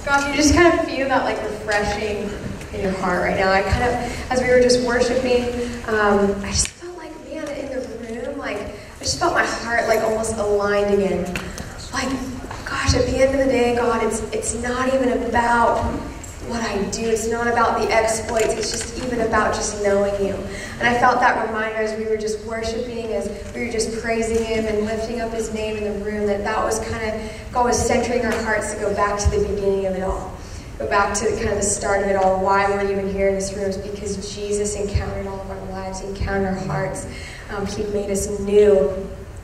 Gosh, you just kind of feel that like refreshing in your heart right now. I kind of, as we were just worshiping, I just felt like, man, in the room, like, I just felt my heart like almost aligned again. Like, gosh, at the end of the day, God, it's not even about what I do. It's not about the exploits. It's just even about just knowing you. And I felt that reminder as we were just worshiping, as we were just praising him and lifting up his name in the room, that was kind of, God was centering our hearts to go back to the beginning of it all. Go back to kind of the start of it all. Why we're even here in this room is because Jesus encountered all of our lives, he encountered our hearts. He made us new.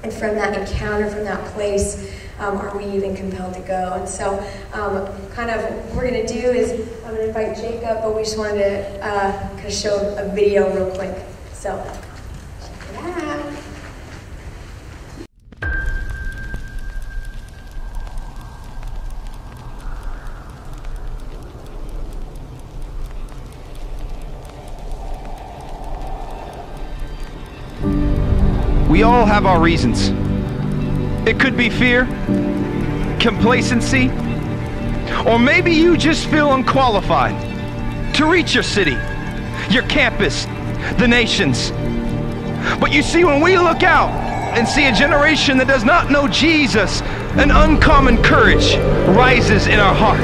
And from that encounter, from that place, are we even compelled to go? And so kind of what we're going to do is I'm going to invite Jacob, but we just wanted to kind of show a video real quick. So check it out. We all have our reasons. It could be fear, complacency, or maybe you just feel unqualified to reach your city, your campus, the nations. But you see, when we look out and see a generation that does not know Jesus, an uncommon courage rises in our heart.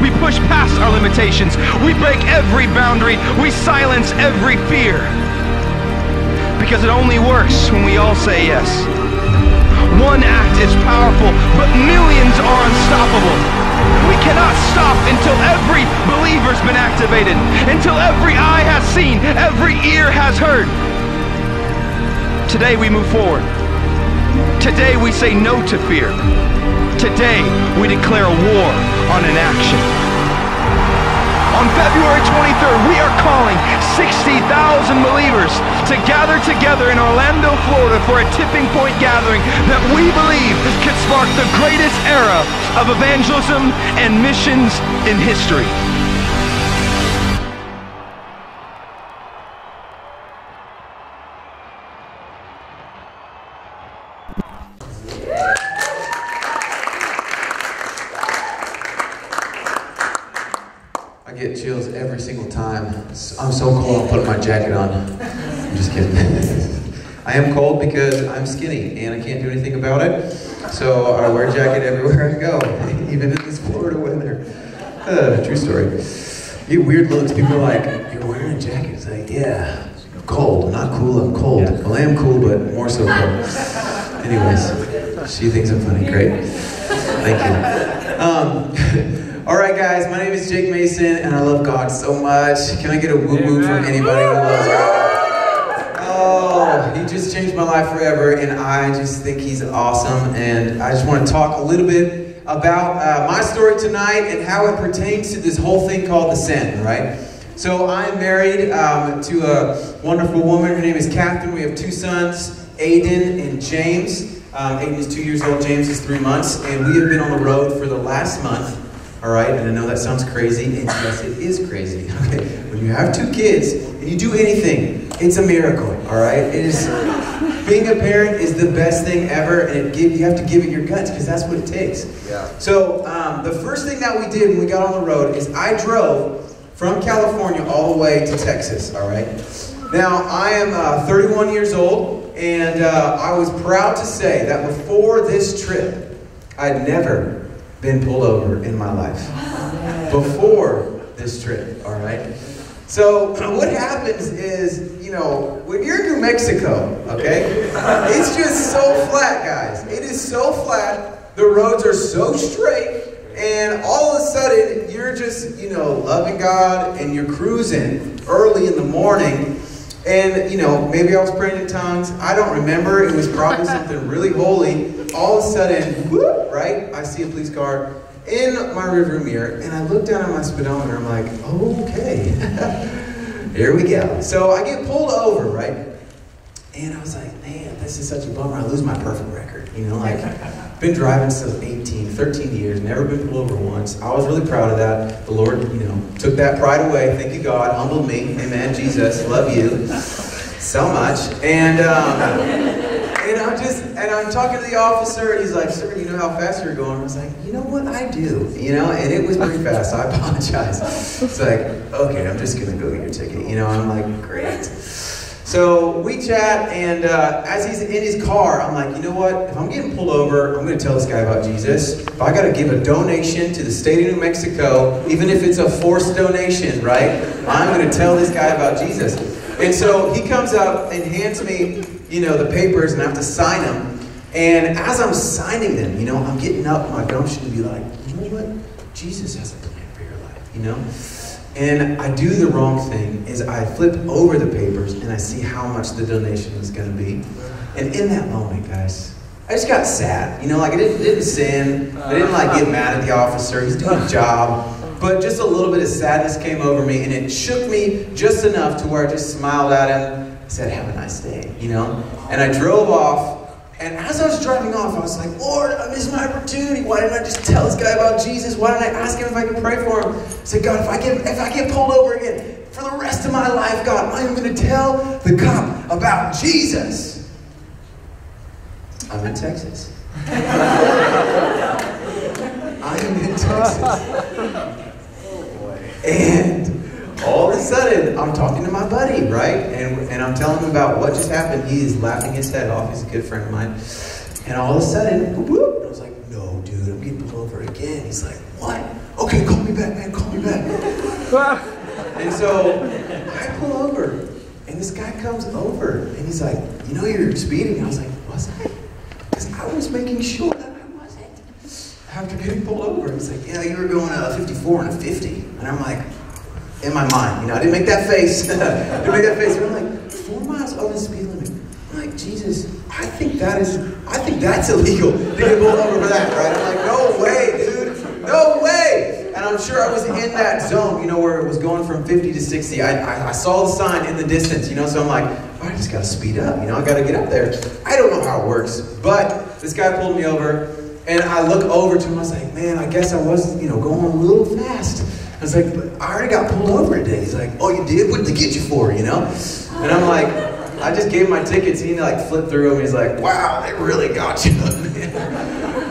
We push past our limitations. We break every boundary. We silence every fear. Because it only works when we all say yes. One act is powerful, but millions are unstoppable. We cannot stop until every believer's been activated, until every eye has seen, every ear has heard. Today we move forward. Today we say no to fear. Today we declare a war on inaction. On February 23rd, we are calling 60,000 believers to gather together in Orlando, Florida for a tipping point gathering that we believe could spark the greatest era of evangelism and missions in history. I get chills every single time. I'm so cold, I'm putting my jacket on. I'm just kidding. I am cold because I'm skinny and I can't do anything about it. So I wear a jacket everywhere I go, even in this Florida weather. True story. You get weird looks. People are like, you're wearing a jacket. It's like, yeah, I'm cold. I'm not cool, I'm cold. Well, I am cool, but more so cold. Anyways, she thinks I'm funny. Great. Thank you. All right, guys, my name is Jake Mason, and I love God so much. Can I get a woo-woo from anybody who loves God? Oh, he just changed my life forever, and I just think he's awesome. And I just want to talk a little bit about my story tonight and how it pertains to this whole thing called the Send, right? So I'm married to a wonderful woman. Her name is Catherine. We have two sons, Aiden and James. Aiden is 2 years old, James is 3 months, and we have been on the road for the last month. All right, and I know that sounds crazy, and yes, it is crazy. Okay, when you have two kids and you do anything, it's a miracle. All right, it is. Being a parent is the best thing ever, and you have to give it your guts because that's what it takes. Yeah. So the first thing that we did when we got on the road is I drove from California all the way to Texas. All right. Now I am 31 years old, and I was proud to say that before this trip, I'd never been pulled over in my life before this trip, all right? So what happens is, you know, when you're in New Mexico, okay, it's just so flat, guys. It is so flat, the roads are so straight, and all of a sudden, you're just, you know, loving God, and you're cruising early in the morning, and, you know, maybe I was praying in tongues. I don't remember. It was probably something really holy. All of a sudden, whoop, right? I see a police car in my rearview mirror, and I look down at my speedometer. I'm like, okay, here we go. So I get pulled over, right? And I was like, man, this is such a bummer. I lose my perfect record. You know, like, been driving since 13 years, never been pulled over once. I was really proud of that. The Lord, you know, took that pride away. Thank you, God. Humbled me. Amen. Jesus, love you so much. And I'm just, And I'm talking to the officer, and he's like, sir, you know how fast you're going? I was like, you know what, I do, you know, and it was pretty fast, I apologize. It's like, okay, I'm just gonna go get your ticket, you know, and I'm like, great. So we chat, and as he's in his car, I'm like, you know what, if I'm getting pulled over, I'm gonna tell this guy about Jesus. If I gotta give a donation to the state of New Mexico, even if it's a forced donation, right, I'm gonna tell this guy about Jesus. And so he comes up and hands me, you know, the papers, and I have to sign them. And as I'm signing them, you know, I'm getting up my gumption to be like, you know what? Jesus has a plan for your life, you know? And I do the wrong thing, is I flip over the papers and I see how much the donation is going to be. And in that moment, guys, I just got sad. You know, like I didn't sin. I didn't like get mad at the officer. He's doing his job. But just a little bit of sadness came over me, and it shook me just enough to where I just smiled at him. I said, have a nice day, you know? And I drove off. And as I was driving off, I was like, Lord, I missed my opportunity. Why didn't I just tell this guy about Jesus? Why didn't I ask him if I could pray for him? I said, God, if I get pulled over again, for the rest of my life, God, I'm going to tell the cop about Jesus. I'm in Texas. I'm in Texas. And all of a sudden, I'm talking to my buddy, right? And I'm telling him about what just happened. He is laughing his head off. He's a good friend of mine. And all of a sudden, whoop, I was like, no, dude, I'm getting pulled over again. He's like, what? Okay, call me back, man, call me back. And so I pull over, and this guy comes over, and he's like, you know you're speeding. I was like, was I? Because I was making sure that I wasn't. After getting pulled over, he's like, yeah, you were going 54 and a 50. And I'm like, in my mind, you know, I didn't make that face. I didn't make that face. But I'm like, 4 miles over the speed limit. I'm like, Jesus, I think that's illegal to get pulled over for that, right? I'm like, no way, dude, no way. And I'm sure I was in that zone, you know, where it was going from 50 to 60. I saw the sign in the distance, you know, so I'm like, oh, I just gotta speed up, you know, I gotta get up there. I don't know how it works, but this guy pulled me over, and I look over to him, I was like, man, I guess I was, you know, going a little fast. I was like, but I already got pulled over today. He's like, oh, you did? What did they get you for, you know? And I'm like, I just gave him my tickets. He like flipped through them. He's like, wow, they really got you.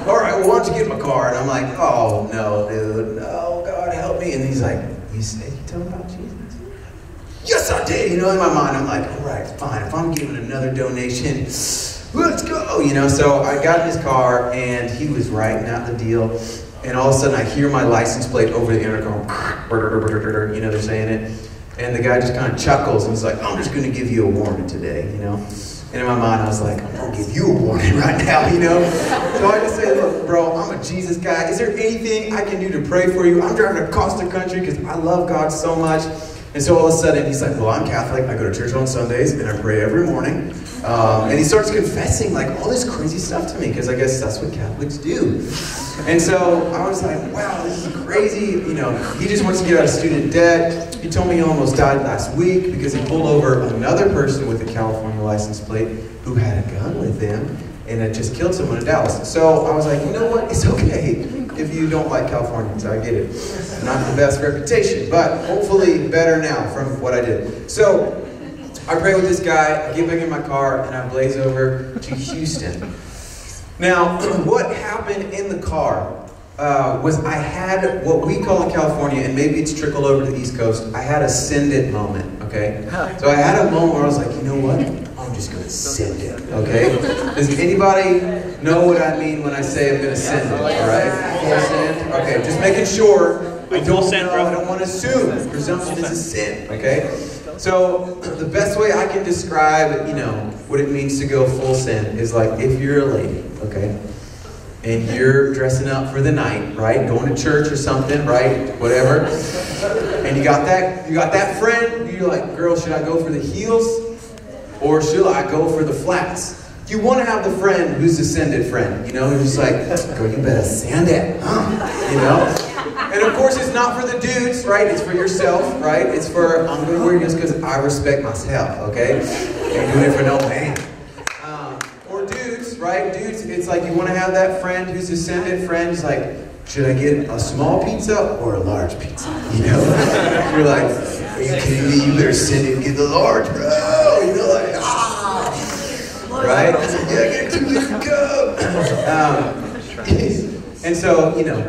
All right, well, why don't you get in my car? And I'm like, oh, no, dude. No, God, help me. And he's like, you said you told him about Jesus? Yes, I did. You know, in my mind, I'm like, all right, fine. If I'm giving another donation, let's go. You know, so I got in his car, and he was writing out the deal. And all of a sudden, I hear my license plate over the intercom. You know, they're saying it. And the guy just kind of chuckles, and he's like, I'm just going to give you a warning today, you know. And in my mind, I was like, I'm going to give you a warning right now, you know. So I just say, look, bro, I'm a Jesus guy. Is there anything I can do to pray for you? I'm driving across the country because I love God so much. And so all of a sudden, he's like, well, I'm Catholic. I go to church on Sundays, and I pray every morning. And he starts confessing like all this crazy stuff to me, because I guess that's what Catholics do. And so I was like, wow, this is crazy. You know, he just wants to get out of student debt. He told me he almost died last week because he pulled over another person with a California license plate who had a gun with them and had just killed someone in Dallas. So I was like, you know what? It's okay if you don't like Californians. I get it. Not the best reputation, but hopefully better now from what I did. So I pray with this guy, I get back in my car, and I blaze over to Houston. Now, what happened in the car was I had what we call in California, and maybe it's trickled over to the East Coast, I had a send it moment, okay? So I had a moment where I was like, you know what? I'm just going to send it, okay? Does anybody know what I mean when I say I'm going to send it, all right? Full send? Okay, just making sure. I don't want to assume. Presumption is a sin, okay? So the best way I can describe, you know, what it means to go full send is like if you're a lady, okay, and you're dressing up for the night, right, going to church or something, right, whatever, and you got that friend, you're like, girl, should I go for the heels or should I go for the flats? You want to have the friend who's a send-it friend, you know, who's just like, girl, you better send it, huh? You know? And of course, it's not for the dudes, right? It's for yourself, right? It's for, I'm going to wear this because I respect myself, okay? Ain't doing it for no man. Or dudes, right? Dudes, it's like you want to have that friend who's a send-it friend. It's like, should I get a small pizza or a large pizza? You know? You're like, are you kidding me? You better send it and get the large, bro. You know, like, right? Yeah, get a 2-liter cup. And so, you know,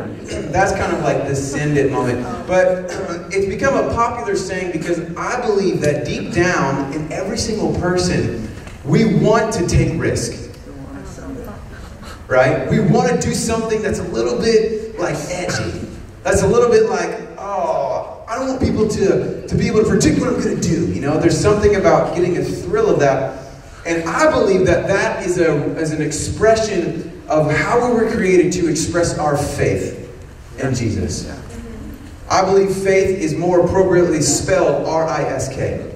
that's kind of like the send it moment. But it's become a popular saying because I believe that deep down in every single person, we want to take risk. Right? We want to do something that's a little bit like edgy. That's a little bit like, oh, I don't want people to be able to predict what I'm going to do. You know, there's something about getting a thrill of that. And I believe that that is an expression of how we were created to express our faith in Jesus. I believe faith is more appropriately spelled R-I-S-K.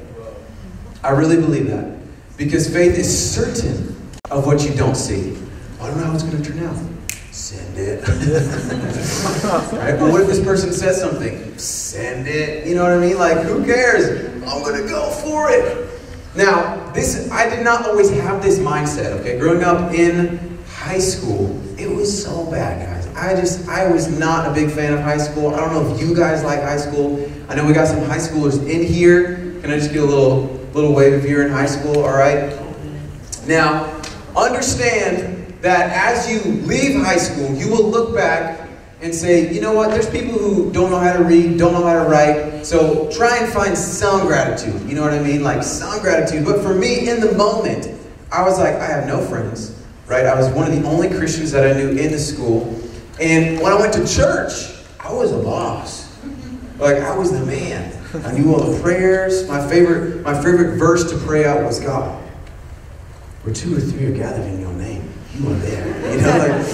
I really believe that. Because faith is certain of what you don't see. I don't know how it's going to turn out. Send it. Right? But what if this person says something? Send it. You know what I mean? Like, who cares? I'm going to go for it. Now, I did not always have this mindset, okay? Growing up in high school, it was so bad, guys. I was not a big fan of high school. I don't know if you guys like high school. I know we got some high schoolers in here. Can I just get a little wave if you're in high school, all right? Now, understand that as you leave high school, you will look back and say, you know what, there's people who don't know how to read, don't know how to write, so try and find some gratitude, you know what I mean? Like, some gratitude. But for me, in the moment, I was like, I have no friends, right? I was one of the only Christians that I knew in the school. And when I went to church, I was a boss. Like, I was the man. I knew all the prayers. My favorite verse to pray out was, God, where 2 or 3 are gathered in your name, you are there. You know, like,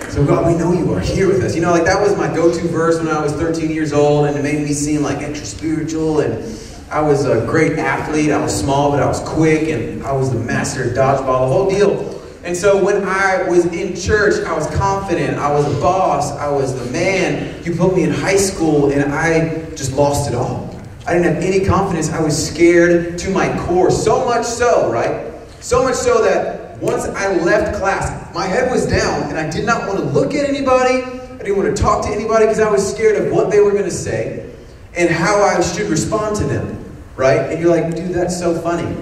so God, we know you are here with us. You know, like that was my go-to verse when I was 13 years old, and it made me seem like extra spiritual, and I was a great athlete. I was small, but I was quick, and I was the master of dodgeball, the whole deal. And so when I was in church, I was confident. I was a boss. I was the man. You put me in high school, and I just lost it all. I didn't have any confidence. I was scared to my core. So much so, right? So much so that once I left class, my head was down, and I did not want to look at anybody. I didn't want to talk to anybody because I was scared of what they were going to say and how I should respond to them, right? And you're like, dude, that's so funny.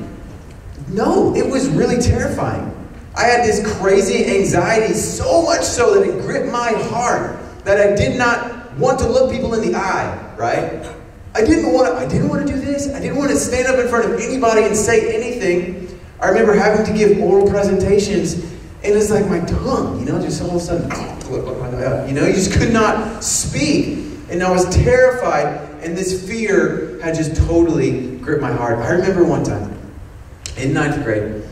No, it was really terrifying. I had this crazy anxiety, so much so that it gripped my heart that I did not want to look people in the eye, right? I didn't want to do this. I didn't want to stand up in front of anybody and say anything. I remember having to give oral presentations, and it's like my tongue, you know, just all of a sudden, you know, you just could not speak. And I was terrified, and this fear had just totally gripped my heart. I remember one time, in 9th grade,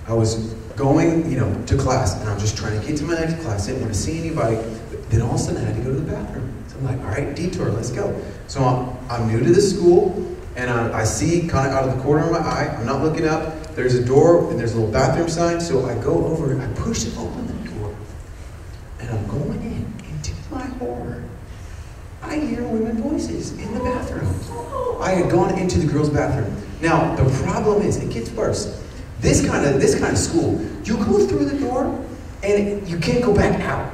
I was going, you know, to class, and I'm just trying to get to my next class. I didn't want to see anybody, but then all of a sudden I had to go to the bathroom. So I'm like, all right, detour, let's go. So I'm new to this school, and I see kind of out of the corner of my eye, I'm not looking up, there's a door and there's a little bathroom sign, so I go over and I push it open the door, and I'm going in, and to my horror, I hear women's voices in the bathroom. I had gone into the girls' bathroom. Now, the problem is, it gets worse. This kind of school, you go through the door, and you can't go back out.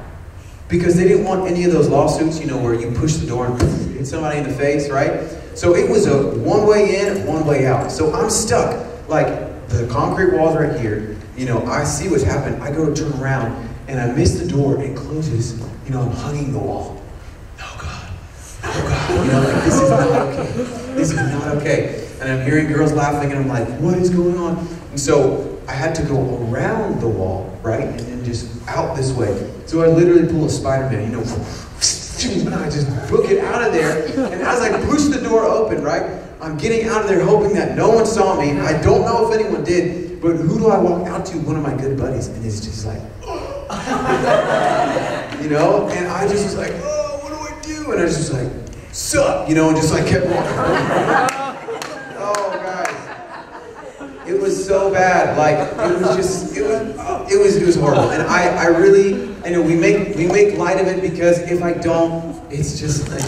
Because they didn't want any of those lawsuits, you know, where you push the door and hit somebody in the face, right? So it was a one way in, one way out. So I'm stuck. Like, the concrete walls right here, you know, I see what's happened. I go to turn around, and I miss the door. It closes. You know, I'm hugging the wall. No, God. No, God. You know, like, this is not okay. This is not okay. And I'm hearing girls laughing, and I'm like, what is going on? And so I had to go around the wall, right? And then just out this way. So I literally pull a Spider-Man, you know, and I just book it out of there. And as I push the door open, right, I'm getting out of there hoping that no one saw me. I don't know if anyone did, but who do I walk out to? One of my good buddies. And it's just like, you know? And I just was like, oh, what do I do? And I was just like, sup? You know, and just like kept walking. Oh, guys. It was so bad. Like, it was horrible. And I really, I know we make light of it because if I don't, it's just like,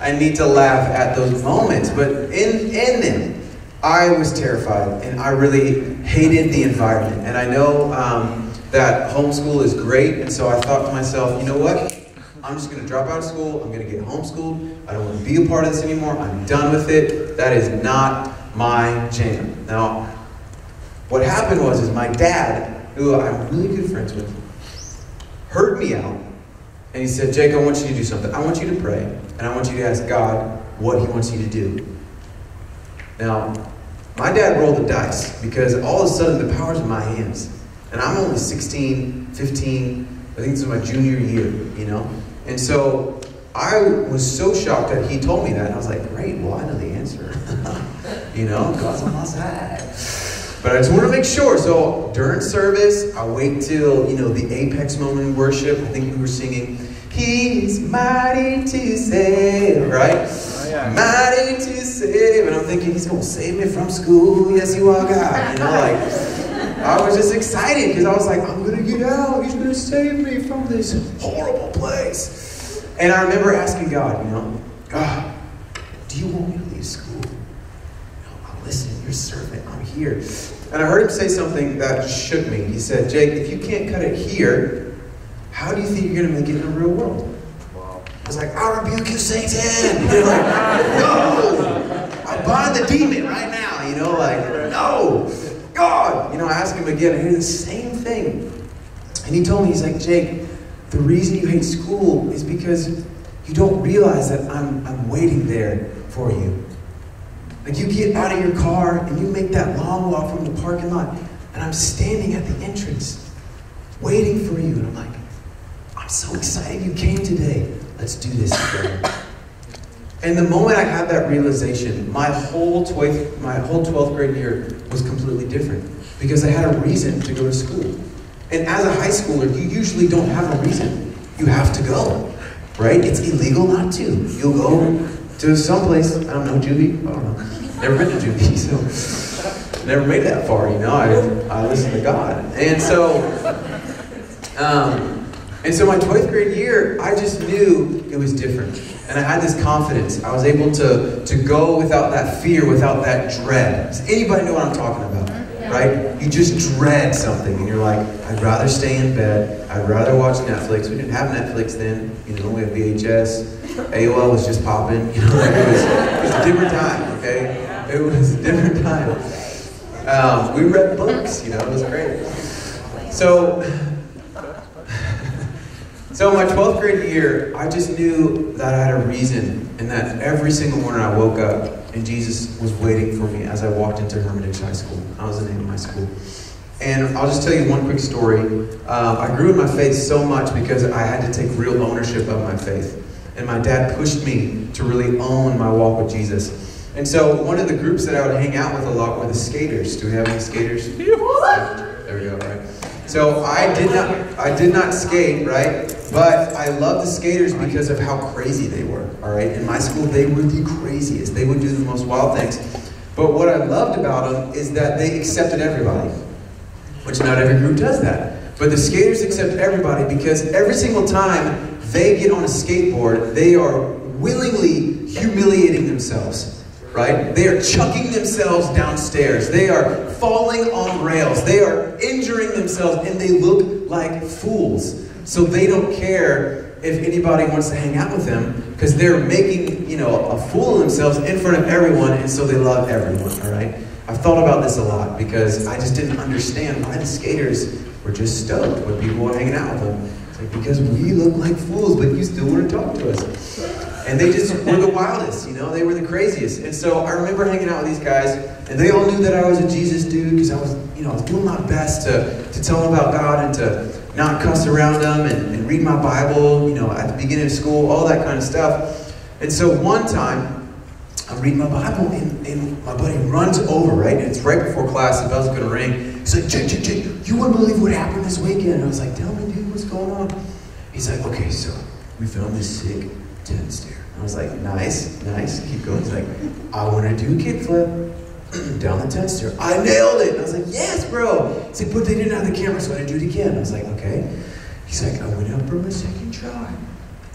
I need to laugh at those moments. But in them, I was terrified, and I really hated the environment. And I know that homeschool is great, and so I thought to myself, you know what? I'm just going to drop out of school. I'm going to get homeschooled. I don't want to be a part of this anymore. I'm done with it. That is not my jam. Now, what happened was my dad, who I'm really good friends with, heard me out, and he said, Jake, I want you to do something. I want you to pray, and I want you to ask God what he wants you to do. Now, my dad rolled the dice, because all of a sudden the power's in my hands. And I'm only 16, 15, I think this is my junior year, you know? And so I was so shocked that he told me that, and I was like, great, well, I know the answer. You know, God's on my side. But I just want to make sure. So during service, I wait till, you know, the apex moment in worship. I think we were singing, He's mighty to save, right? Oh, yeah. Mighty to save. And I'm thinking, He's going to save me from school. Yes, you are, God. You know, like, I was just excited because I was like, I'm going to get out. He's going to save me from this horrible place. And I remember asking God, you know, God, do you want me to leave school? Listen, you're a servant, I'm here. And I heard him say something that shook me. He said, Jake, if you can't cut it here, how do you think you're going to make it in the real world? Wow. I was like, I rebuke you, Satan. And they're like, no, I bind the demon right now. You know, like, no, God. You know, I asked him again, I hear the same thing. And he told me, he's like, Jake, the reason you hate school is because you don't realize that I'm waiting there for you. Like, you get out of your car and you make that long walk from the parking lot, and I'm standing at the entrance waiting for you, and I'm like, I'm so excited you came today. Let's do this together. And the moment I had that realization, my whole 12th grade year was completely different, because I had a reason to go to school. And as a high schooler, you usually don't have a reason. You have to go, right? It's illegal not to. You'll go to someplace, I don't know, juvie? I don't know. Never been to juvie, so never made that far, you know. I listen to God. And so my 12th grade year, I just knew it was different. And I had this confidence. I was able to go without that fear, without that dread. Does anybody know what I'm talking about? Right? You just dread something, and you're like, I'd rather stay in bed. I'd rather watch Netflix. We didn't have Netflix then. You know, we had VHS. AOL was just popping. You know, like it was a different time, okay? It was a different time. We read books, you know, it was great. So my 12th grade year, I just knew that I had a reason, and that every single morning I woke up and Jesus was waiting for me as I walked into Hermitage High School. That was the name of my school. And I'll just tell you one quick story. I grew in my faith so much because I had to take real ownership of my faith. And my dad pushed me to really own my walk with Jesus. And so one of the groups that I would hang out with a lot were the skaters. Do we have any skaters? There we go, right? So I did not skate, right? But I loved the skaters because of how crazy they were, all right? In my school, they were the craziest. They would do the most wild things. But what I loved about them is that they accepted everybody, which not every group does that. But the skaters accept everybody because every single time they get on a skateboard, they are willingly humiliating themselves, right? They are chucking themselves downstairs. They are falling on rails. They are injuring themselves, and they look like fools. So they don't care if anybody wants to hang out with them, because they're making, you know, a fool of themselves in front of everyone, and so they love everyone, all right? I've thought about this a lot because I just didn't understand why the skaters were just stoked when people were hanging out with them. It's like, because we look like fools, but you still want to talk to us. And they just were the wildest, you know, they were the craziest. And so I remember hanging out with these guys, and they all knew that I was a Jesus dude, because I was, you know, I was doing my best to tell them about God and to not cuss around them and read my Bible, you know, at the beginning of school, all that kind of stuff. And so one time, I'm reading my Bible, and my buddy runs over, right? And it's right before class, the bell's gonna ring. He's like, Jake, you wouldn't believe what happened this weekend. And I was like, tell me, dude, what's going on? He's like, okay, so we found this sick 10 stair. I was like, nice, keep going. He's like, I want to do a kickflip down the 10 stair. I nailed it. And I was like, yes, bro. He's like, but they didn't have the camera, so I had to do it again. I was like, okay. He's like, I went up for my second try.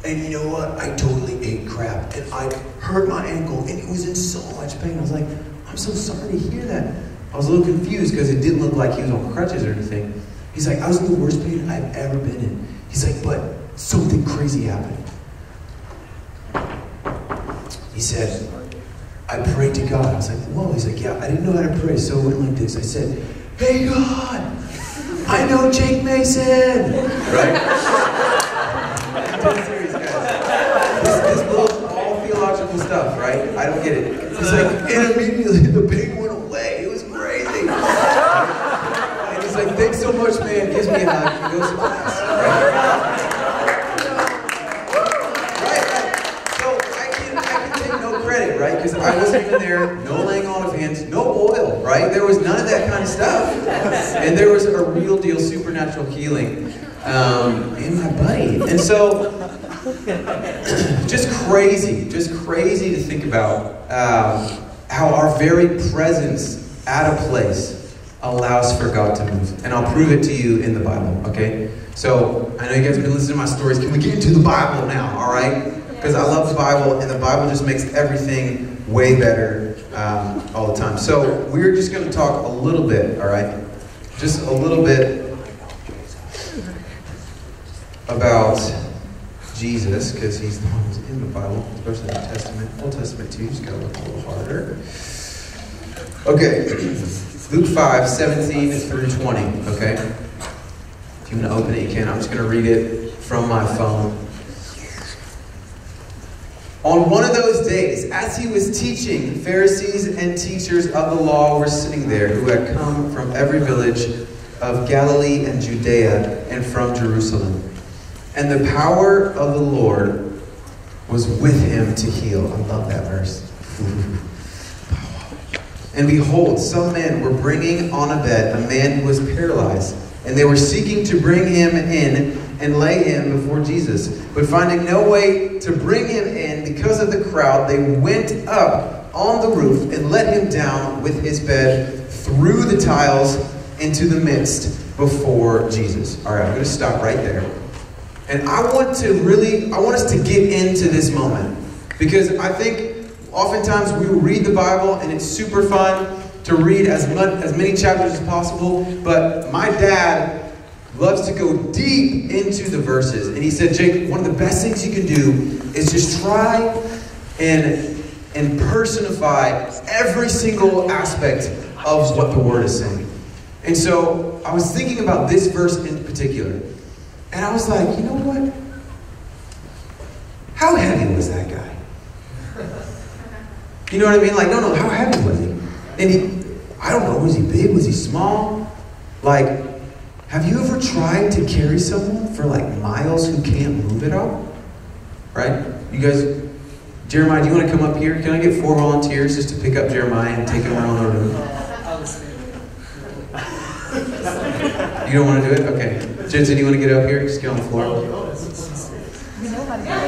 And you know what? I totally ate crap. And I hurt my ankle, and it was in so much pain. I was like, I'm so sorry to hear that. I was a little confused because it didn't look like he was on crutches or anything. He's like, I was in the worst pain I've ever been in. He's like, but something crazy happened. He said, I prayed to God. I was like, whoa. He's like, yeah, I didn't know how to pray, so it went like this. I said, hey God, I know Jake Mason, right? I'm dead serious, guys. This little all theological stuff, right? I don't get it. He's like, and immediately the pain went away. It was crazy. And he's like, thanks so much, man. Gives me a hug and goes to class, right? Credit, right? Because I wasn't even there, no laying on of hands, no oil, right? There was none of that kind of stuff. And there was a real deal supernatural healing in my buddy. And so, just crazy to think about how our very presence at a place allows for God to move. And I'll prove it to you in the Bible, okay? So, I know you guys have been listening to my stories. Can we get into the Bible now, all right? Because I love the Bible, and the Bible just makes everything way better all the time. So we're just going to talk a little bit, all right? Just a little bit about Jesus, because he's the one who's in the Bible, especially the New Testament. Old Testament too, just got to look a little harder. Okay, Luke 5, 17 through 20, okay? If you want to open it, you can. I'm just going to read it from my phone. On one of those days, as he was teaching, Pharisees and teachers of the law were sitting there, who had come from every village of Galilee and Judea and from Jerusalem. And the power of the Lord was with him to heal. I love that verse. And behold, some men were bringing on a bed a man who was paralyzed, and they were seeking to bring him in and lay him before Jesus. But finding no way to bring him in because of the crowd, they went up on the roof and let him down with his bed through the tiles into the midst before Jesus. All right, I'm going to stop right there. And I want us to get into this moment, because I think oftentimes we read the Bible and it's super fun to read as many chapters as possible, but my dad loves to go deep into the verses. And he said, Jake, one of the best things you can do is just try and personify every single aspect of what the Word is saying. And so I was thinking about this verse in particular. And I was like, you know what? How heavy was that guy? You know what I mean? Like, no, how heavy was he? And I don't know, was he big? Was he small? Like, have you ever tried to carry someone for like miles who can't move at all? Right? You guys, Jeremiah, do you want to come up here? Can I get 4 volunteers just to pick up Jeremiah and take him around the room? You don't want to do it? Okay. Jensen, you want to get up here? Just get on the floor.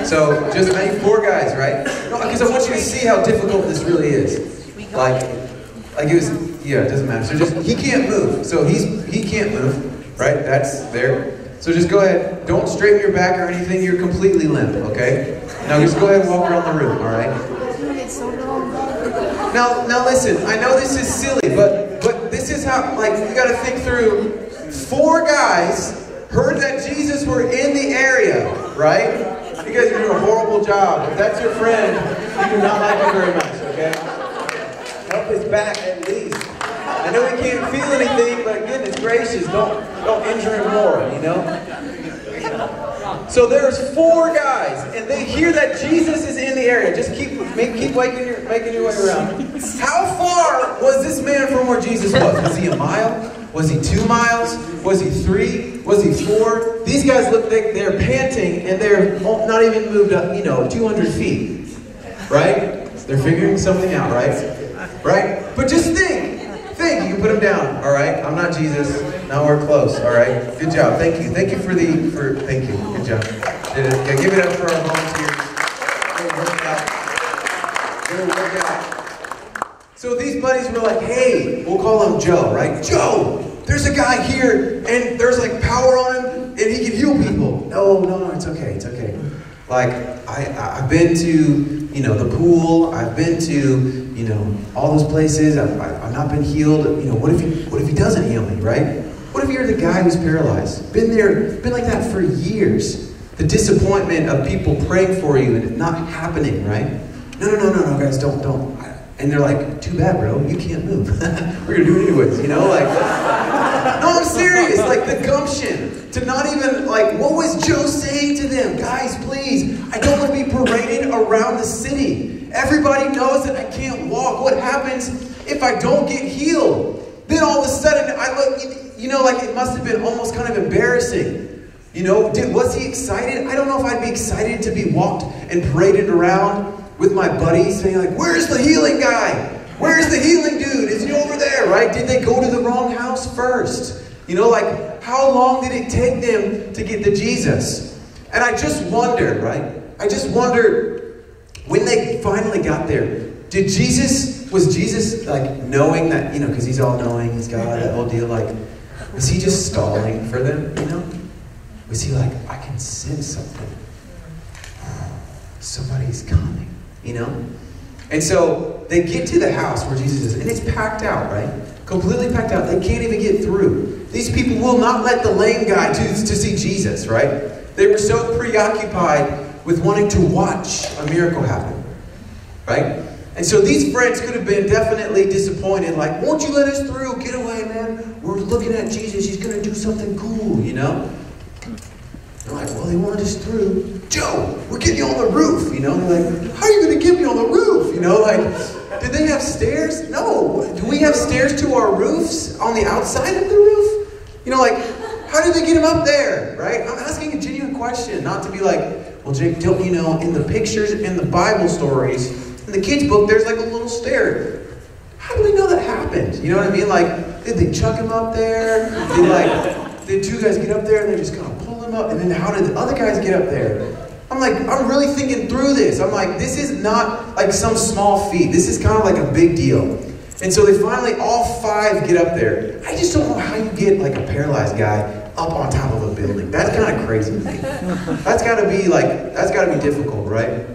So, I need 4 guys, right? No, because I want you to see how difficult this really is. Like it was, yeah, it doesn't matter. So just, he can't move. So he can't move. Right? That's there. So just go ahead. Don't straighten your back or anything. You're completely limp, okay? Now just go ahead and walk around the room, all right? Now listen, I know this is silly, but this is how, like, you got to think through. 4 guys heard that Jesus were in the area, right? You guys are doing a horrible job. If that's your friend, you do not like him very much, okay? Help his back at least. I know he can't feel anything, but goodness gracious, don't injure him more, you know? So there's 4 guys, and they hear that Jesus is in the area. Just keep making your way around. How far was this man from where Jesus was? Was he a mile? Was he 2 miles? Was he 3? Was he 4? These guys look like they're panting, and they're not even moved up, 200 feet. Right? They're figuring something out, right? Right? But just think. You can put them down, all right? I'm not Jesus. Now we're close, all right? Good job. Thank you. Thank you thank you. Good job. Yeah, give it up for our volunteers. Good workout. So these buddies were like, hey, we'll call him Joe, right? Joe, there's a guy here, and there's like power on him, and he can heal people. No, it's okay. Like, I've been to, the pool. I've been to, all those places. I've not been healed. What if he doesn't heal me, right? What if you're the guy who's paralyzed? Been like that for years. The disappointment of people praying for you and it not happening, right? No, guys, don't. And they're like, too bad, bro, you can't move. We're gonna do it anyways, you know? Like, no, I'm serious. Like, the gumption to not even, like, what was Joe saying to them? Guys, please, I don't want to be paraded around the city. Everybody knows that I can't walk. What happens if I don't get healed? Then all of a sudden, I look, you know, like, it must have been almost kind of embarrassing. You know, was he excited? I don't know if I'd be excited to be walked and paraded around with my buddies saying like, where's the healing guy? Where's the healing dude? Is he over there, right? Did they go to the wrong house first? You know, like, how long did it take them to get to Jesus? And I just wondered, right? I just wondered, when they finally got there, was Jesus like knowing that, you know, because he's all knowing, he's God, that whole deal, like, was he just stalling for them, you know? Was he like, I can sense something. Somebody's coming. You know? And so they get to the house where Jesus is, and it's packed out, right? Completely packed out. They can't even get through. These people will not let the lame guy to see Jesus, right? They were so preoccupied with wanting to watch a miracle happen, right? And so these friends could have been definitely disappointed, like, won't you let us through? Get away, man. We're looking at Jesus. He's going to do something cool, you know? They're like, well, they wanted us through. Joe, we're getting you on the roof, you know? They're like, how are you going to get me on the roof? You know, like, did they have stairs? No. Do we have stairs to our roofs on the outside of the roof? You know, like, how did they get him up there, right? I'm asking a genuine question, not to be like, well, Jake, don't you know, in the pictures and the Bible stories, in the kids' book, there's like a little stair. How do we know that happened? You know what I mean? Like, did they chuck him up there? Did two guys get up there and they just kind of pull him up? And then how did the other guys get up there? I'm like, I'm really thinking through this. I'm like, this is not like some small feat. This is kind of like a big deal. And so they finally, all five get up there. I just don't know how you get like a paralyzed guy up on top of a building. That's kind of crazy. That's got to be difficult, right?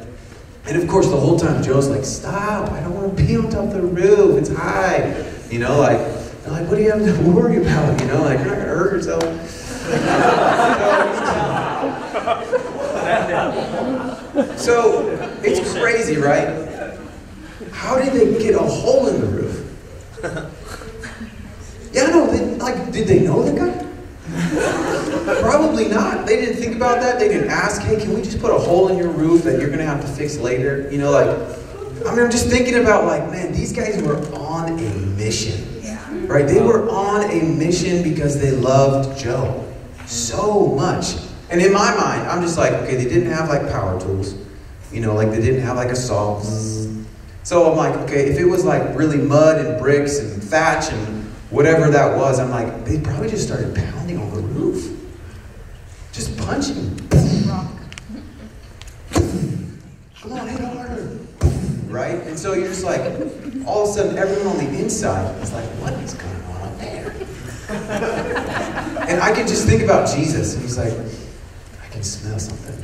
And of course, the whole time Joe's like, stop, I don't want to be on top of the roof. It's high. You know, like, they're like, what do you have to worry about? You know, like, you're not going to hurt yourself. So, it's crazy, right? How did they get a hole in the roof? Yeah, no, did they know the guy? Probably not. They didn't think about that. They didn't ask, hey, can we just put a hole in your roof that you're going to have to fix later? You know, like, I mean, I'm just thinking about, like, man, these guys were on a mission. Right? They were on a mission because they loved Joe so much. And in my mind, I'm just like, okay, they didn't have like power tools. You know, like they didn't have like a saw. So I'm like, okay, if it was like really mud and bricks and thatch and whatever that was, I'm like, they probably just started pounding on the roof. Just punching. Come on, hit harder. Right? And so you're just like, all of a sudden, everyone on the inside is like, what is going on up there? And I can just think about Jesus, and he's like, I can smell something.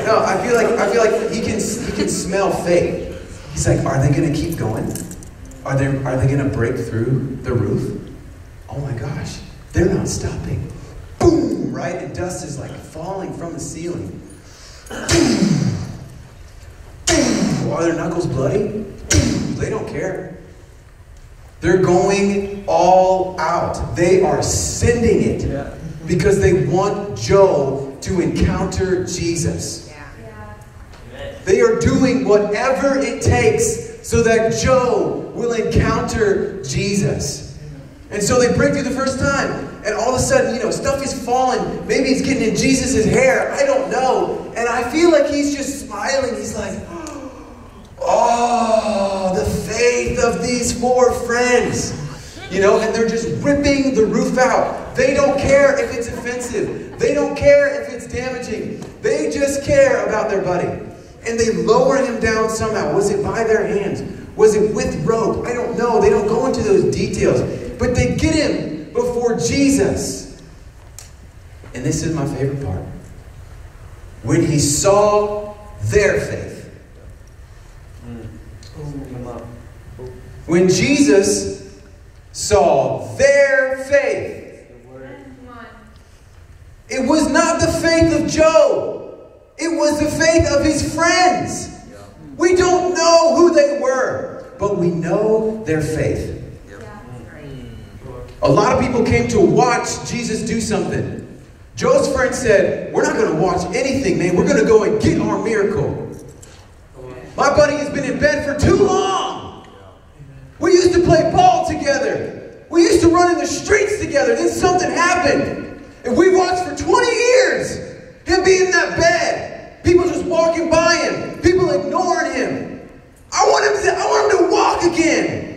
No. I feel like he can smell faith. He's like, are they going to keep going? Are they going to break through the roof? Oh my gosh, they're not stopping. Boom! Right? And dust is like falling from the ceiling. Boom! Are their knuckles bloody? They don't care. They're going all out. They are sending it because they want Joe to encounter Jesus. They are doing whatever it takes so that Joe will encounter Jesus. And so they break through the first time. And all of a sudden, you know, stuff is falling. Maybe it's getting in Jesus' hair. I don't know. And I feel like he's just smiling. He's like, oh, the faith of these four friends. You know, and they're just ripping the roof out. They don't care if it's offensive. They don't care if it's damaging. They just care about their buddy. And they lower him down somehow. Was it by their hands? Was it with rope? I don't know. They don't go into those details. But they get him before Jesus. And this is my favorite part. When he saw their faith. When Jesus saw their faith, it was not the faith of Joe. It was the faith of his friends. We don't know who they were, but we know their faith. A lot of people came to watch Jesus do something. Joe's friend said, we're not going to watch anything, man. We're going to go and get our miracle. My buddy has been in bed for too long. We used to play ball together. We used to run in the streets together. Then something happened. And we watched for 20 years him being in that bed. People just walking by him. People ignoring him. I want him to walk again.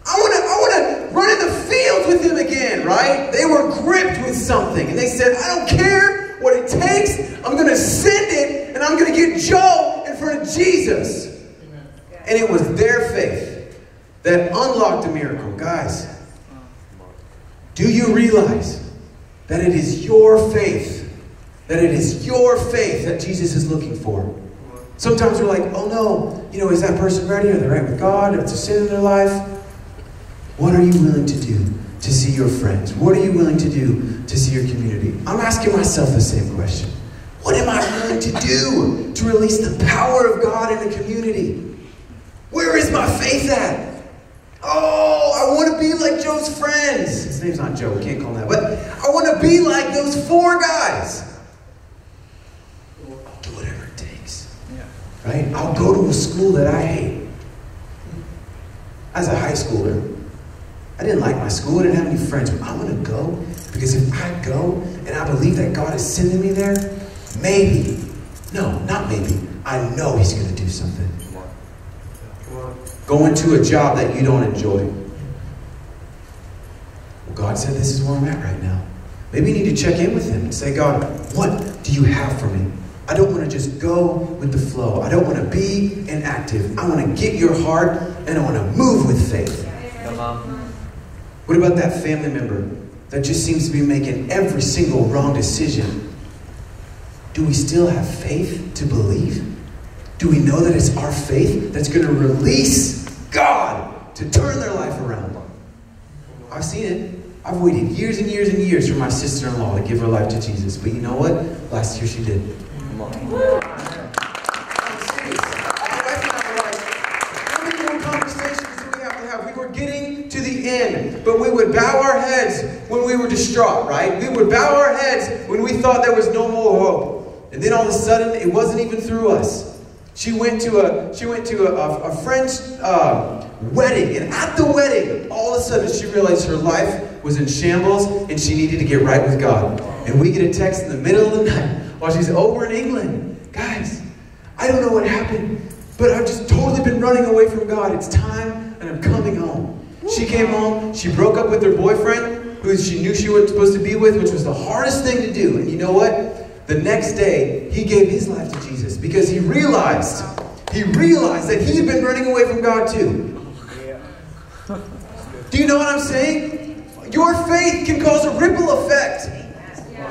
I want to run in the fields with him again, right? They were gripped with something. And they said, I don't care what it takes. I'm going to send it, and I'm going to get Joe in front of Jesus. And it was their faith that unlocked the miracle. Guys, do you realize that it is your faith, that Jesus is looking for? Sometimes we're like, oh no, is that person ready? Are they right with God? Is there sin in their life? What are you willing to do to see your friends? What are you willing to do to see your community? I'm asking myself the same question. What am I willing to do to release the power of God in the community? Where is my faith at? Oh, I want to be like Joe's friends. His name's not Joe, we can't call him that. But I want to be like those 4 guys. I'll do whatever it takes. Right? I'll go to a school that I hate. As a high schooler, I didn't like my school, I didn't have any friends, but I'm going to go, because if I go and I believe that God is sending me there, I know He's going to do something. Come on. Go into a job that you don't enjoy. Well, God said this is where I'm at right now. Maybe you need to check in with Him and say, God, what do you have for me? I don't want to just go with the flow. I don't want to be inactive. I want to get your heart, and I want to move with faith. Come on. What about that family member that just seems to be making every single wrong decision? Do we still have faith to believe? Do we know that it's our faith that's going to release God to turn their life around? I've seen it. I've waited years and years and years for my sister-in-law to give her life to Jesus. But you know what? Last year she did. Come on. I'm serious. My wife and I were like, how many more conversations do we have to have? We were getting to the end, but we would bow our heads when we were distraught, right? We would bow our heads when we thought there was no more hope. And then all of a sudden, it wasn't even through us. She went to a friend's wedding, and at the wedding, all of a sudden she realized her life was in shambles and she needed to get right with God. And we get a text in the middle of the night while she's over in England. Guys, I don't know what happened, but I've just totally been running away from God. It's time, and I'm coming home. She came home, she broke up with her boyfriend, who she knew she wasn't supposed to be with, which was the hardest thing to do. And you know what? The next day, he gave his life to Jesus because he realized that he had been running away from God too. Do you know what I'm saying? Your faith can cause a ripple effect.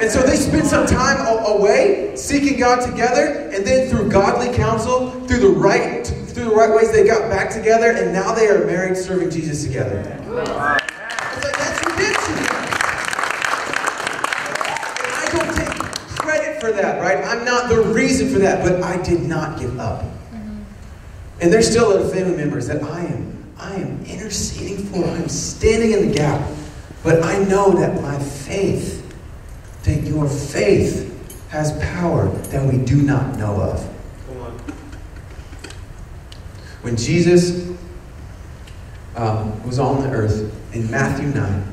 And so they spent some time away, seeking God together, and then through godly counsel, through the right ways, they got back together, and now they are married, serving Jesus together. It's like, that's redemption. And I don't take credit for that, right? I'm not the reason for that, but I did not give up. And there's still other family members that I am interceding for. I'm standing in the gap. But I know that my faith, that your faith has power that we do not know of. When Jesus was on the earth, in Matthew 9,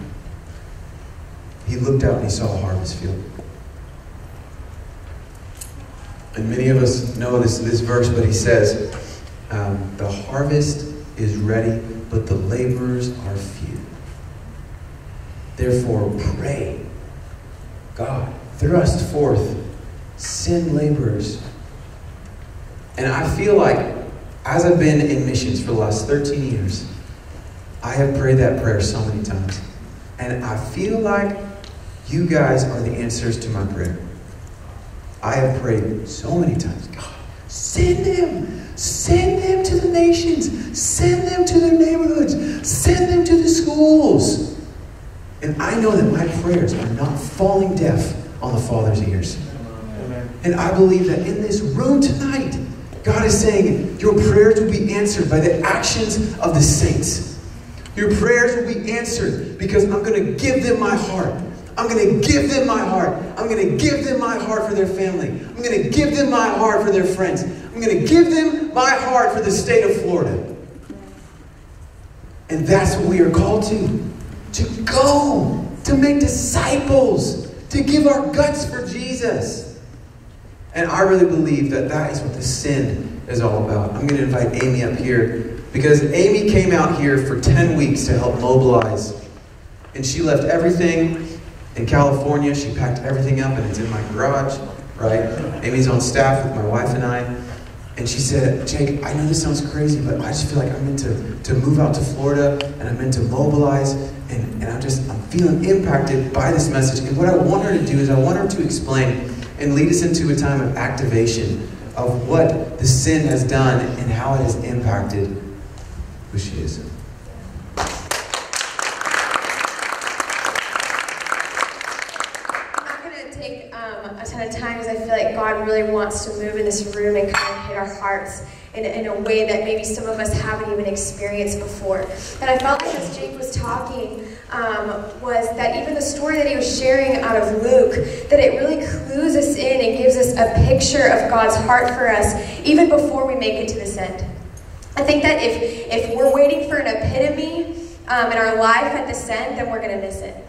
he looked out and he saw a harvest field. And many of us know this verse, but he says, the harvest is ready, but the laborers are few. Therefore, pray, God, thrust forth, send laborers. And I feel like, as I've been in missions for the last 13 years, I have prayed that prayer so many times. And I feel like you guys are the answers to my prayer. I have prayed so many times, God, send them. Send them to the nations. Send them to their neighborhoods. Send them to the schools. And I know that my prayers are not falling deaf on the Father's ears. Amen. And I believe that in this room tonight, God is saying your prayers will be answered by the actions of the saints. Your prayers will be answered because I'm going to give them my heart. I'm going to give them my heart. I'm going to give them my heart for their family. I'm going to give them my heart for their friends. I'm going to give them my heart for the state of Florida. And that's what we are called to go, to make disciples, to give our guts for Jesus. And I really believe that that is what the sin is all about. I'm going to invite Amy up here because Amy came out here for 10 weeks to help mobilize. And she left everything in California. She packed everything up and it's in my garage, right? Amy's on staff with my wife and I. And she said, Jake, I know this sounds crazy, but I just feel like I'm meant to move out to Florida and I'm meant to mobilize and I'm feeling impacted by this message. And what I want her to do is I want her to explain and lead us into a time of activation of what the sin has done and how it has impacted who she is. A ton of time because I feel like God really wants to move in this room and kind of hit our hearts in a way that maybe some of us haven't even experienced before. And I felt like as Jake was talking, was that even the story that he was sharing out of Luke, that it really clues us in and gives us a picture of God's heart for us even before we make it to this end. I think that if we're waiting for an epitome in our life at this end, then we're going to miss it.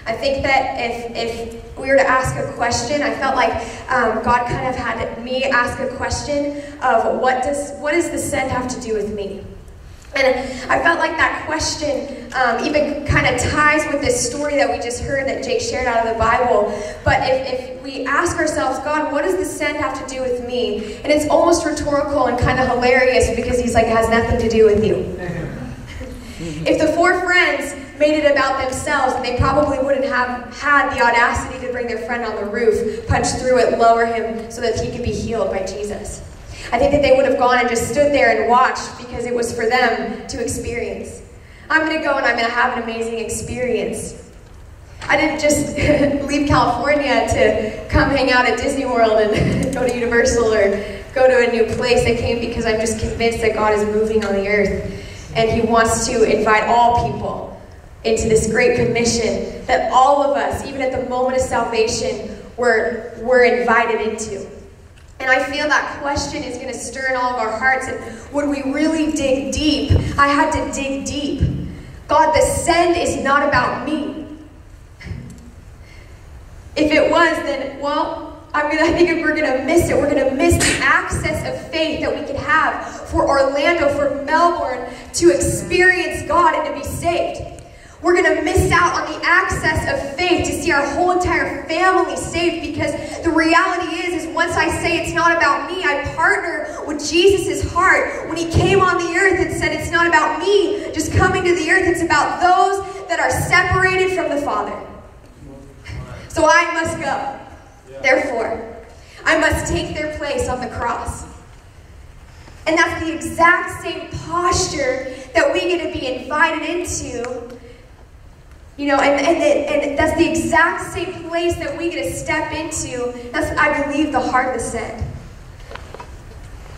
I think that if we were to ask a question, I felt like God kind of had me ask a question of what does the send have to do with me? And I felt like that question even kind of ties with this story that we just heard that Jake shared out of the Bible. But if we ask ourselves, God, what does the send have to do with me? And it's almost rhetorical and kind of hilarious because he's like, it has nothing to do with you. If the four friends made it about themselves, and they probably wouldn't have had the audacity to bring their friend on the roof, punch through it, lower him so that he could be healed by Jesus. I think that they would have gone and just stood there and watched because it was for them to experience. I'm going to go and I'm going to have an amazing experience. I didn't just leave California to come hang out at Disney World and go to Universal or go to a new place. I came because I'm just convinced that God is moving on the earth and he wants to invite all people into this great commission that all of us, even at the moment of salvation, were invited into. And I feel that question is going to stir in all of our hearts. And would we really dig deep? I had to dig deep. God, the send is not about me. If it was, then, well, I think we're going to miss it. We're going to miss the access of faith that we can have for Orlando, for Melbourne, to experience God and to be saved. We're going to miss out on the access of faith to see our whole entire family saved, because the reality is once I say it's not about me, I partner with Jesus' heart when he came on the earth and said it's not about me just coming to the earth, it's about those that are separated from the Father. So I must go. Therefore, I must take their place on the cross. And that's the exact same posture that we get to be invited into. You know, and that's the exact same place that we get to step into. That's, I believe, the heart of the send.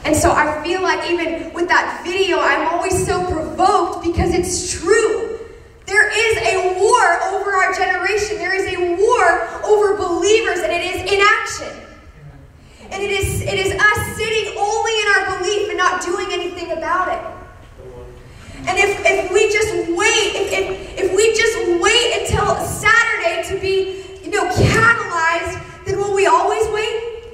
And so I feel like even with that video, I'm always so provoked because it's true. There is a war over our generation. There is a war over believers, and it is inaction. And it is us sitting only in our belief and not doing anything about it. And if we just wait, if we just wait until Saturday to be, catalyzed, then will we always wait?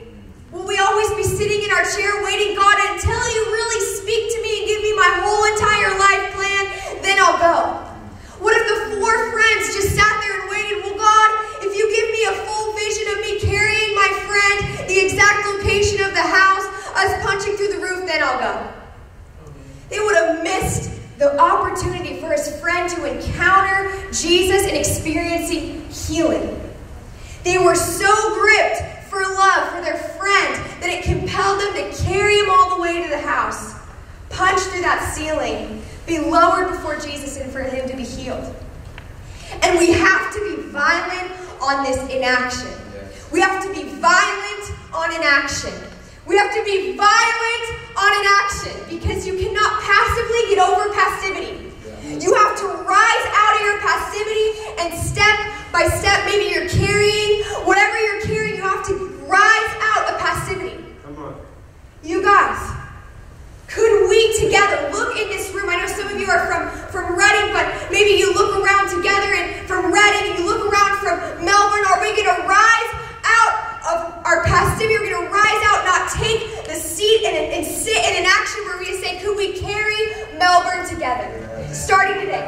Will we always be sitting in our chair waiting, God, until you really speak to me and give me my whole entire life plan, then I'll go? What if the four friends just sat there and waited? Well, God, if you give me a full vision of me carrying my friend, the exact location of the house, us punching through the roof, then I'll go. They would have missed the opportunity for his friend to encounter Jesus and experiencing healing. They were so gripped for love for their friend that it compelled them to carry him all the way to the house, punch through that ceiling, be lowered before Jesus, and for him to be healed. And we have to be violent on this inaction. We have to be violent on inaction. We have to be violent on an action because you cannot passively get over passivity. You have to rise out of your passivity and step by step, maybe you're carrying, whatever you're carrying, you have to rise out of passivity. Come on. You guys, could we together look in this room? I know some of you are from Reading, but maybe you look around together and from Reading, and you look around from Melbourne. Are we going to rise out of our passivity? Are we going to rise out, not take the seat and sit in an action where we say, could we carry Melbourne together? Starting today.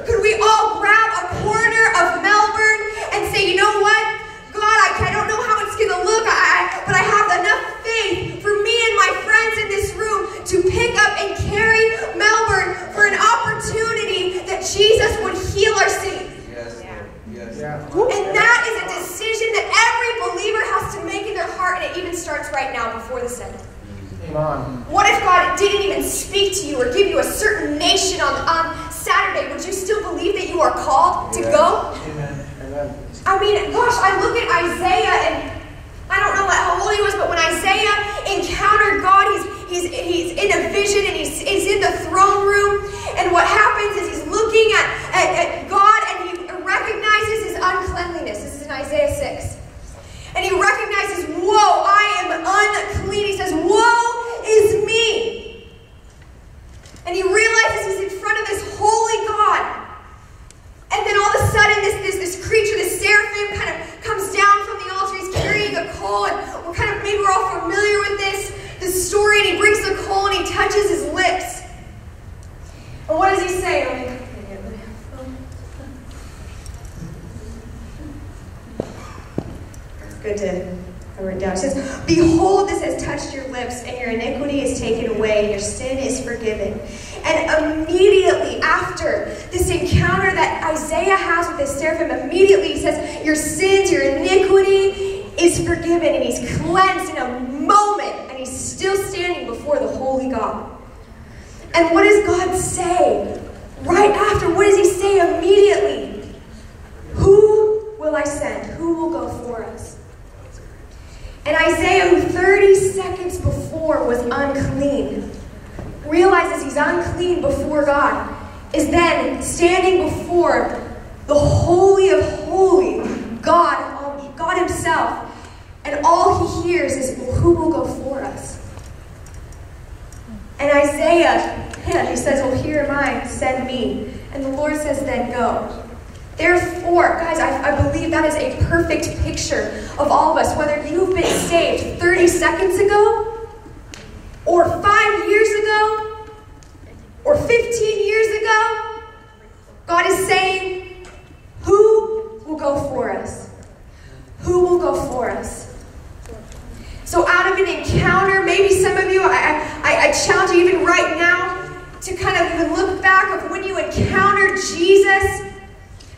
Could we all grab a corner of Melbourne and say, you know what? God, I don't know how it's going to look, but I have enough faith for me and my friends in this room to pick up and carry Melbourne for an opportunity that Jesus would heal our city. Yes. Yes. And that is a decision that every believer has to make in their heart, and it even starts right now before the Sunday. What if God didn't even speak to you or give you a certain nation on Saturday? Would you still believe that you are called to go? Amen. I mean, gosh, I look at Isaiah, and I don't know how old he was, but when Isaiah encountered God, he's in a vision, and he's in the throne room, and what happens is he's looking at God, and he recognizes his uncleanliness. This is in Isaiah 6. And he recognizes, whoa, I am unclean. He says, woe is me. And he realizes he's in front of this holy God. And then all of a sudden, this creature, this seraphim, kind of comes down from the altar. He's carrying a coal, and maybe we're all familiar with this story. And he brings the coal and he touches his lips. And what does he say? Good to have it down. It says, behold, this has touched your lips, and your iniquity is taken away, and your sin is forgiven. And immediately after this encounter that Isaiah has with this seraphim, immediately he says, your sins, your iniquity is forgiven, and he's cleansed in a moment, and he's still standing before the holy God. And what does God say right after? What does he say immediately? Who will I send? Who will go for us? And Isaiah, who 30 seconds before was unclean, realizes he's unclean before God, is then standing before the Holy of Holies, God himself. And all he hears is, well, who will go for us? And Isaiah, he says, well, here am I, send me. And the Lord says, then go. Therefore, guys, I believe that is a perfect picture of all of us, whether you've been saved 30 seconds ago, or 5 years ago, or 15 years ago. God is saying, who will go for us? Who will go for us? So out of an encounter, maybe some of you, I challenge you even right now to kind of even look back of when you encountered Jesus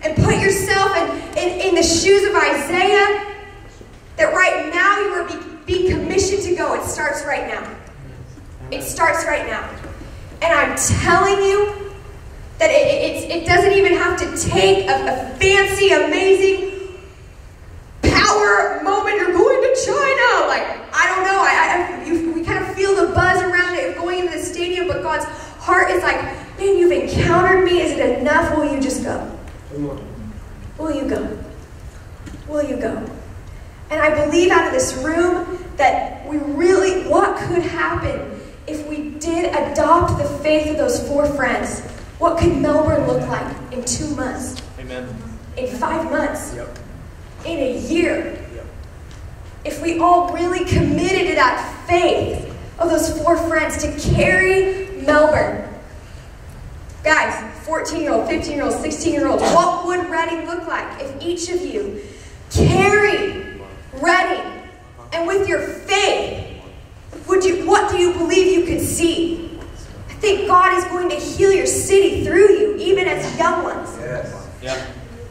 and put yourself in the shoes of Isaiah, that right now you are being commissioned to go. It starts right now. It starts right now. And I'm telling you that it doesn't even have to take a fancy, amazing power moment. You're going to China. Like, I don't know. We kind of feel the buzz around it going into the stadium, but God's heart is like, man, you've encountered me. Is it enough? Will you just go? Will you go? Will you go? And I believe out of this room that what could happen if we did adopt the faith of those 4 friends? What could Melbourne look like in 2 months? Amen. In 5 months? Yep. In a year? Yep. If we all really committed to that faith of those 4 friends to carry Melbourne. Guys, 14-year-old, 15-year-old, 16-year-old, what would Reading look like if each of you carried Reading, and with your faith, what do you believe you could see? I think God is going to heal your city through you, even as young ones. Yes. Yeah.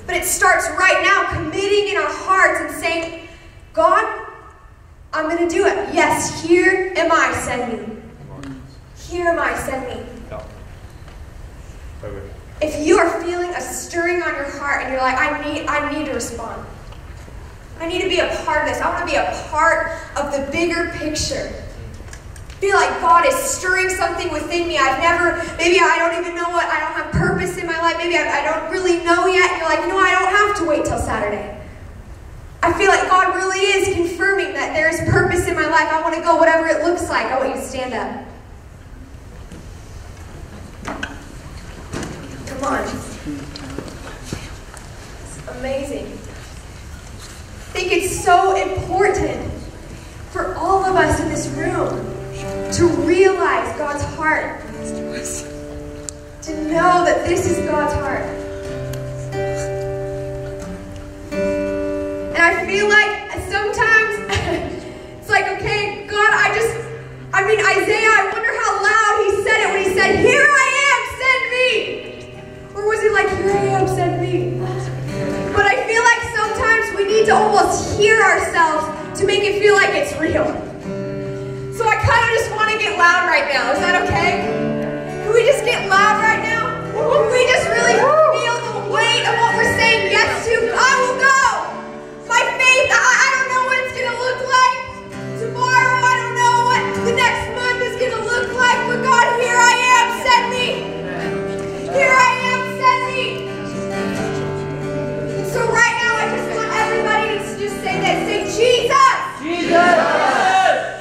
But it starts right now, committing in our hearts and saying, God, I'm going to do it. Yes, here am I, send me. Here am I, send me. If you are feeling a stirring on your heart and you're like, I need to respond. I need to be a part of this. I want to be a part of the bigger picture. Feel like God is stirring something within me. Maybe I don't even know I don't have purpose in my life. Maybe I don't really know yet. You're like, no, I don't have to wait till Saturday. I feel like God really is confirming that there is purpose in my life. I want to go whatever it looks like. I want you to stand up. Come on. It's amazing. I think it's so important for all of us in this room to realize God's heart. To know that this is God's heart. And I feel like sometimes it's like, okay, God, Isaiah, I wonder how loud he said it when he said, here I am, send me. Or was he like, here I am, send me? But I feel like sometimes we need to almost hear ourselves to make it feel like it's real. So I kind of just want to get loud right now. Is that okay? Can we just get loud right now? Can we just really feel the weight of what we're saying yes to? I will go. My faith, I don't know what it's going to look like. Tomorrow, I don't know what the next month is going to look like. But God, here I am, send me. Here I am, send me. So right now, I just want everybody to just say this. Say, Jesus. Jesus.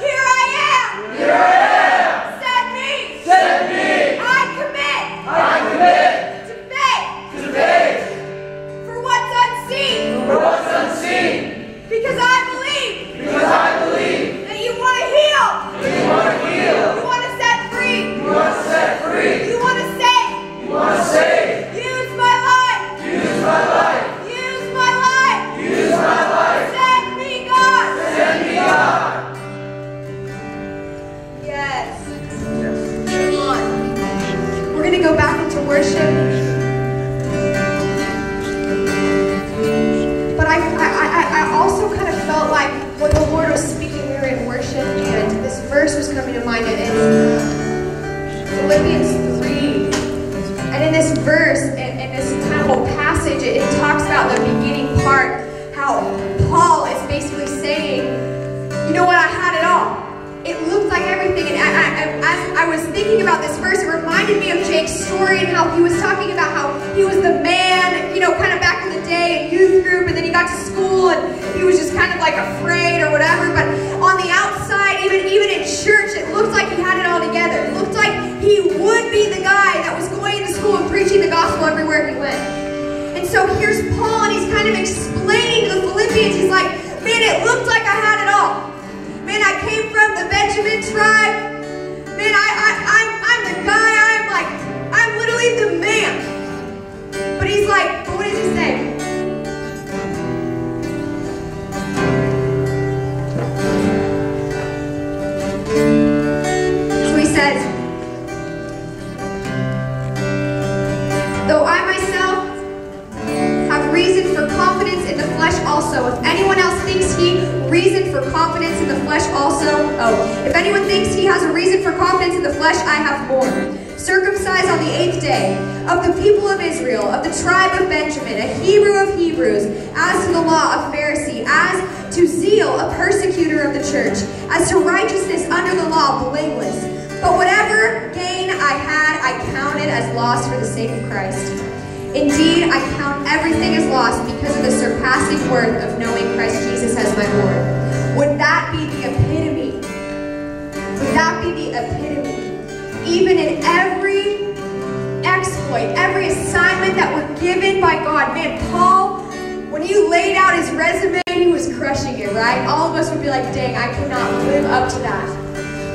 Here I am. Here I am. Send me. Send me. I commit. I commit To faith. to faith For what's unseen. for what's unseen. Because I believe Because I believe that you want to heal. that you want to heal. You want to set free. You want to set free. You want to save. You want to save. Use my life. Use my life. Use my life. Use my life. Send me, God. Send me, God. Yes. Come on. We're going to go back into worship. But I also kind of felt like when the Lord was speaking, we were in worship, and this verse was coming to mind. It's Philippians 3. And in this verse, in this kind of whole passage, it talks about the beginning part, how Paul is basically saying, you know what, I had it all. It looked like everything. And as I was thinking about this verse, it reminded me of Jake's story and how he was talking about how he was the man, kind of back in the day in youth group, and then he got to school and he was just kind of like afraid or whatever. But on the outside, even in church, it looked like he had it all together. It looked like he would be the guy that was going to school and preaching the gospel everywhere he went. And so here's Paul, and he's kind of explaining to the Philippians, he's like, man, it looked like I had it all. Man, I came from the Benjamin tribe. Man, I'm the guy. I'm literally the man. But he's like, but what does he say? So he says, though I myself have reason for confidence in the flesh also, if anyone else thinks he reason for confidence in the flesh also, if anyone thinks he has a reason for confidence in the flesh, I have more. Circumcised on the 8th day, of the people of Israel, of the tribe of Benjamin, a Hebrew of Hebrews, as to the law, a Pharisee, as to zeal, a persecutor of the church, as to righteousness under the law, blameless. But whatever gain I had, I counted as loss for the sake of Christ. Indeed, I count everything as loss because of the surpassing worth of knowing Christ Jesus as my Lord. Would that be the epitome? Would that be the epitome? Even in every exploit, every assignment that we're given by God. Man, Paul, when he laid out his resume, he was crushing it, right? All of us would be like, dang, I cannot live up to that.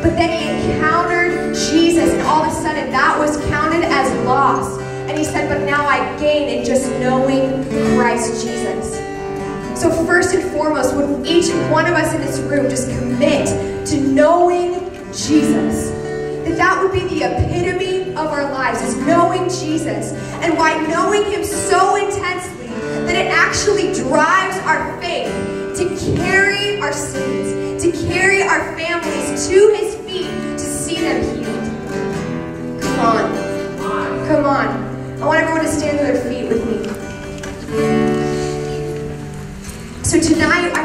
But then he encountered Jesus, and all of a sudden that was counted as loss. And he said, but now I gain in just knowing Christ Jesus. So first and foremost, would each one of us in this room just commit to knowing Jesus? That would be the epitome of our lives, is knowing Jesus. And why knowing him so intensely that it actually drives our faith to carry our sins, to carry our families to his feet, to see them healed. Come on. Come on. I want everyone to stand to their feet with me. So tonight, I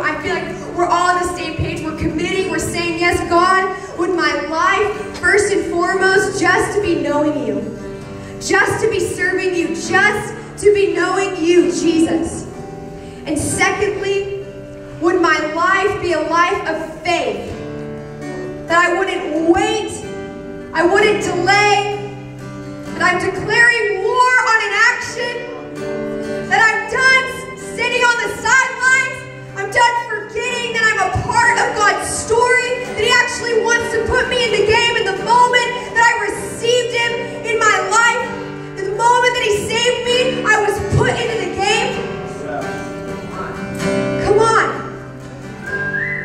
I feel like we're all on the same page. We're committing, we're saying, yes, God, would my life, first and foremost, just to be knowing you. Just to be serving you. Just to be knowing you, Jesus. And secondly, would my life be a life of faith? That I wouldn't wait, I wouldn't delay, that I'm declaring war on an action, that I'm done sitting on the sidelines, I'm done forgetting that I'm a part of God's story, that He actually wants to put me in the game in the moment that I received Him in my life, the moment that He saved me, I was put into the game. Come on.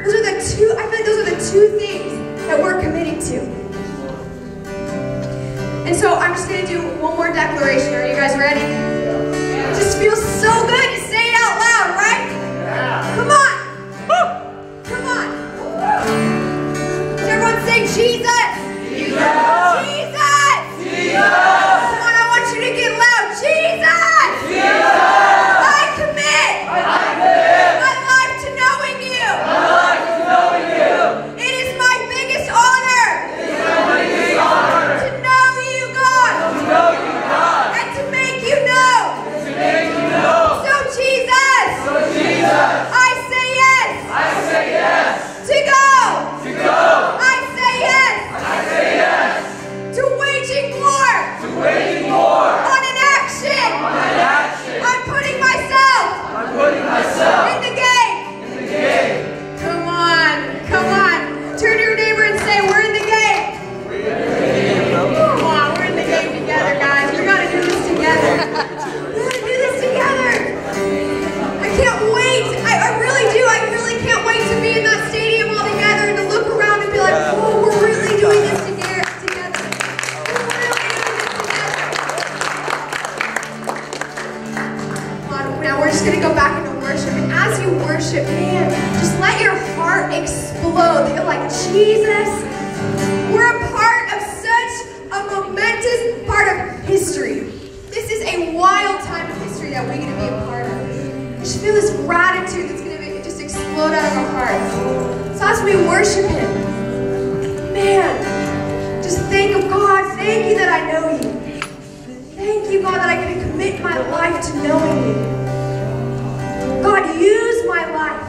I feel like those are the two things that we're committing to. And so I'm just going to do one more declaration. Are you guys ready? It just feels so good to say it out loud, right? Come on. Come on. Does everyone say Jesus? Jesus. Jesus. Come on, I want you to get loud. Jesus. I commit my life to knowing you. It is my biggest honor to know you, God, and to make you know. So Jesus, I say yes to go. I say yes to waging war on an action. I'm putting myself in the game. Come on. Turn to your neighbor and say, we're in the game. Come on, we're in the game together, guys. We gotta do this together. We gotta do this together. I can't wait. I really do. I really can't wait to be in that stadium all together and to look around and be like, oh, we're really doing this together. We're really doing this together. Come on, now we're just gonna go back into worship. And as you worship, man, just let your heart explode. That you're like, Jesus, we're a part of such a momentous part of history. This is a wild time of history that we get to be a part of. I just feel this gratitude that's going to just explode out of our hearts. So as we worship Him, man, just think of God. Thank you that I know you. Thank you, God, that I can commit my life to knowing you. God, use my life.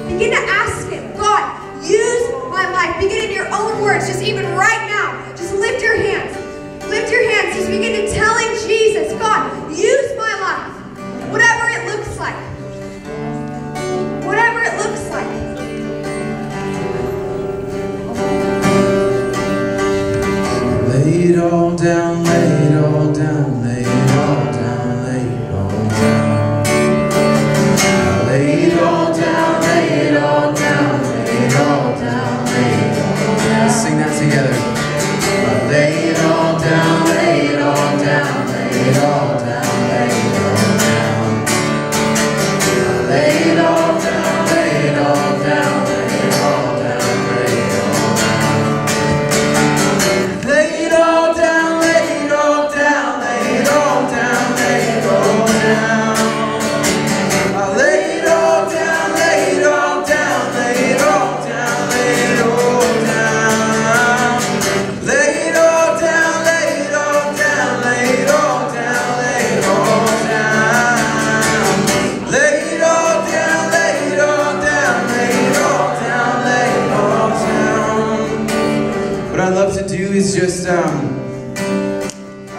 Begin to ask Him, God, use my life. Begin in your own words, just even right now. Just lift your hands. Lift your hands. Just begin to tell Him, Jesus, God, use my life. Whatever it looks like. Whatever it looks like. Lay it all down, lay it all down, lay it all down, lay it all down. Lay it all down, lay it all down, lay it all down, lay it all down. Let's sing that together. Lay it all down, lay it all down, lay it all down, lay it all down. Lay it all down, lay it all down, lay it all down, lay it all down. Lay it all down, lay it all down, lay it all down, lay it all down. Lay it all down, lay it all down, lay it all down, lay it all down. Lay it all down, lay it all down, lay it all down, lay it all down. Lay it all down, lay it all down, lay it all down, lay it all down. What I love to do is just I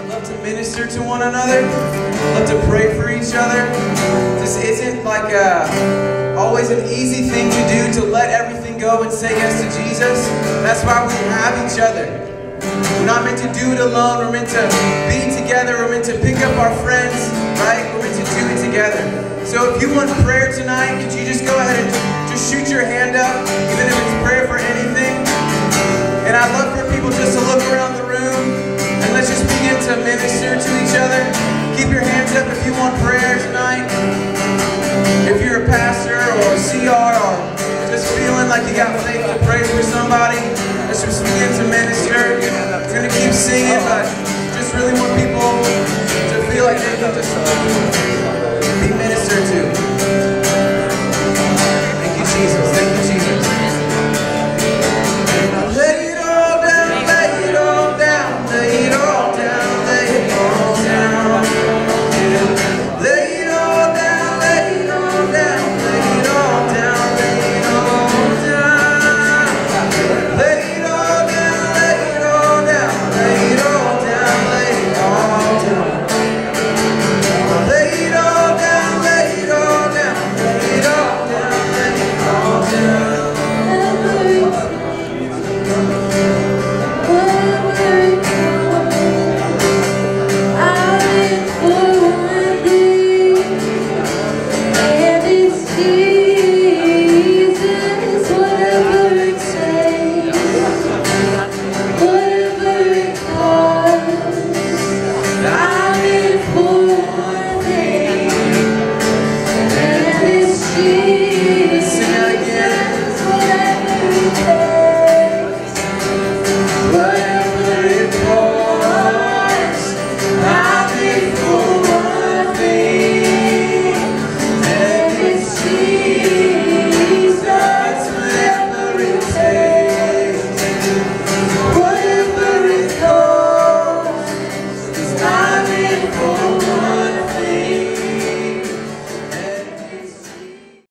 love to minister to one another. I love to pray for each other. This isn't like always an easy thing to do, to let everything go and say yes to Jesus. That's why we have each other. We're not meant to do it alone. We're meant to be together. We're meant to pick up our friends, right? We're meant to do it together. So if you want prayer tonight, could you just go ahead and just shoot your hand up, even if it's prayer for anything. And I'd love for people just to look around the room and let's just begin to minister to each other. Keep your hands up if you want prayer tonight. If you're a pastor or a CR or just feeling like you got